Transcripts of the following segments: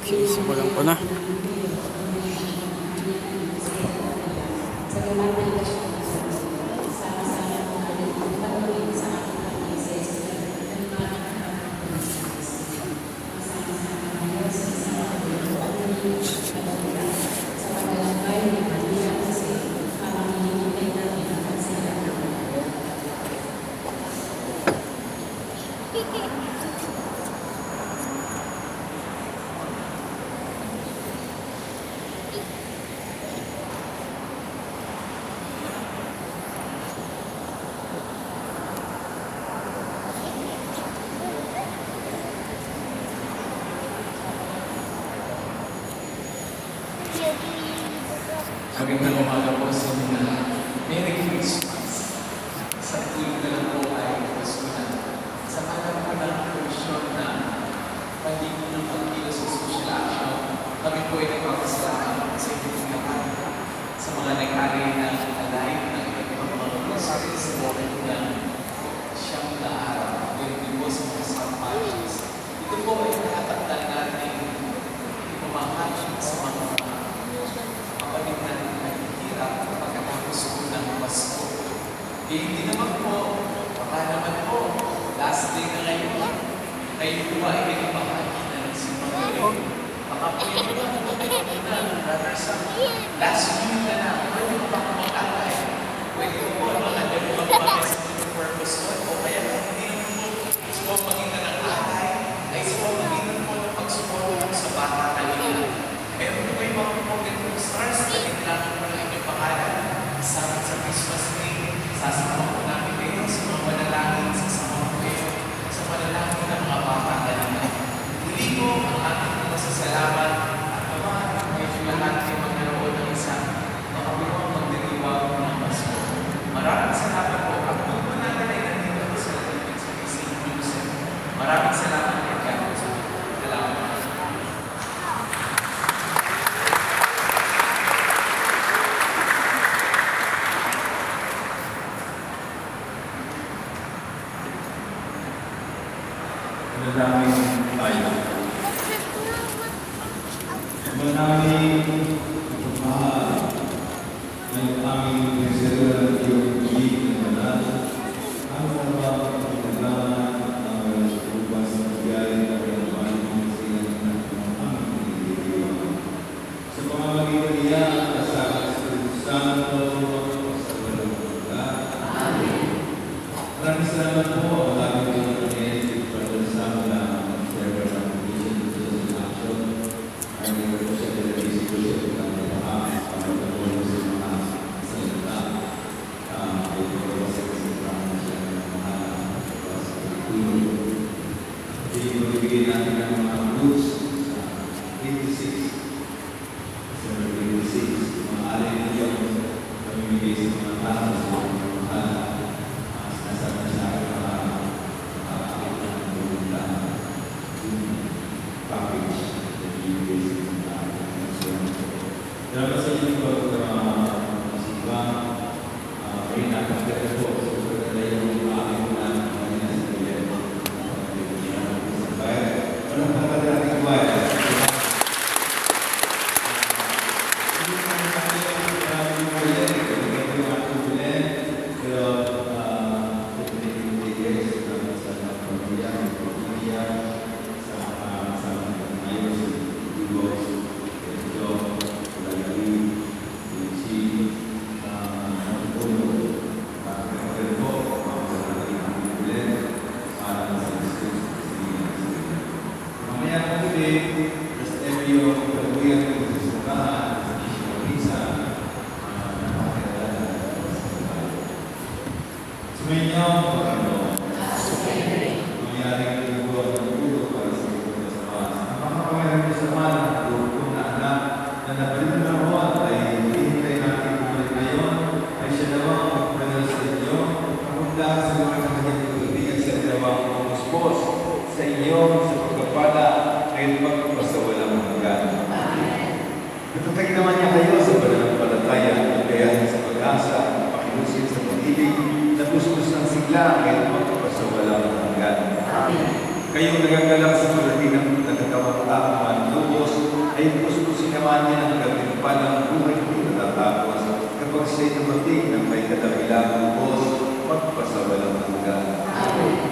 Simulan ko na. Magandang umaga po sa inyo lahat. Merry Christmas. Sa tuwing na lang po ay Pasko na. Sa panahon po ng portion na pagiging ng pagkilos sa social action, kami po ay nagpapasalamat sa inyong lahat sa mga nag-alay ng alay ng iba't ibang mga groceries sa moment ng siyang na araw. Ganun din po sa mga sampages. Ito po ay nakatagdan natin ipamahal sa mga kapatid natin ay hirap pagkatapos po ng Pasko. Hindi naman po, baka naman po, last day na ngayon, kayo po ay nagpapahagi na ng simbahan. Baka po yung mga brother sa last week na na, pwede po baka mag-alay. Pwede po mga dalawang mga purpose o kaya hindi naman po gusto maging ng alay, ay gusto maging po ng pagsuporta sa bata kanina. Meron po yung mga pagkakong stars na kailangan po ng inyong pangalan sa Christmas Day. Sasama po namin kayo sa mga manalangin, sasama po kayo sa manalangin ng mga bata kanina. Muli po ang ating masasalamat at naman medyo lahat kayo magkaroon ng isang makabuang magdiriwang ng Pasko. Maraming salamat po. Ang po natin ay nandito sa Lalipin sa St. Joseph. Maraming salamat po. Salamat. Manalangin tayo. Manalangin pagmamahal ng aming Presidente G. Manal, ang mga pagkakalaan ng ubas ng biyaya ng kalaman ng silang ng aming pinagdidiwan. Sa pamamagitan niya, kasama sa Espiritu Santo, sa walang hanggan. Amen. Maraming salamat po ang aming ibigay natin ang mga roots sa 86. Sa 86, mga alay na yun, pamimigay sa mga tao sa mga mahala. Sinasama sa akin mga nakakakita ng bumunta yung package na ibigay sa mga tao. Dapat sa inyo po ang simbang ay nakakita po sa pagkakala yung mga aking mga sa inyo, sa pagkapala, ngayon magpasawalang hanggan. Natatagin naman niya kayo sa pananampalataya at kayahan sa pag-asa, pakilusin sa pag-ibig, na kuskus ng sigla, ngayon magpasawalang hanggan. Kayong nagagalak sa pagdating ng nagkatawang-taong lubos, ay puspusin naman niya ang katimpalang buhay hindi natatapos kapag siya'y dumating ng may kadabilang Diyos magpasawalang hanggan.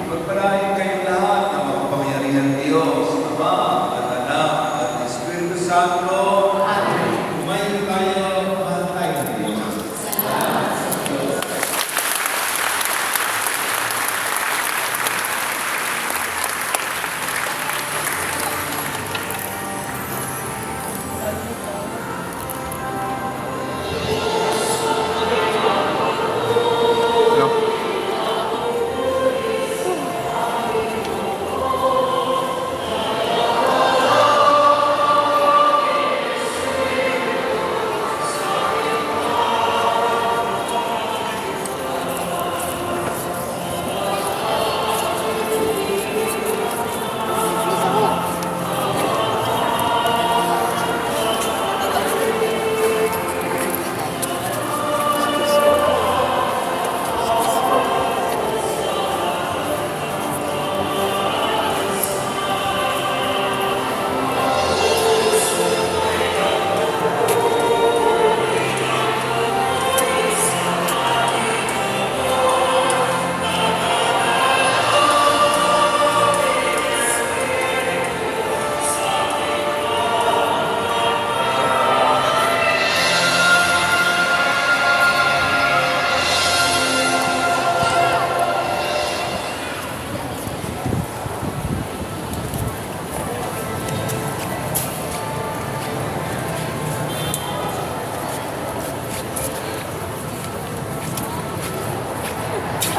Pagpalain kayong lahat ng makapangyarihan Diyos, Ama at Anak at Espiritu Santo. Kumain tayo, mahal tayo ng Diyos.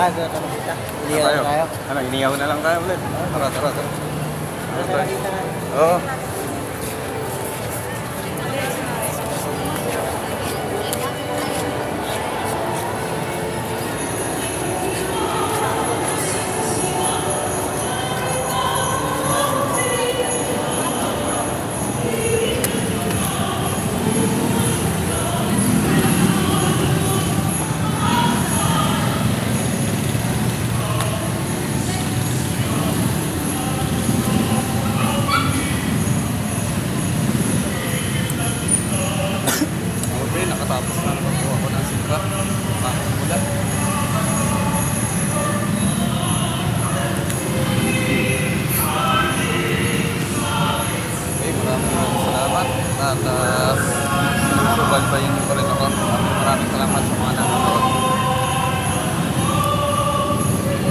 Doon kami kita. Iliyaw na tayo. Ano, iniyaw na lang tayo ulit. Tara, tara, tara. Tara, dito na. Oo.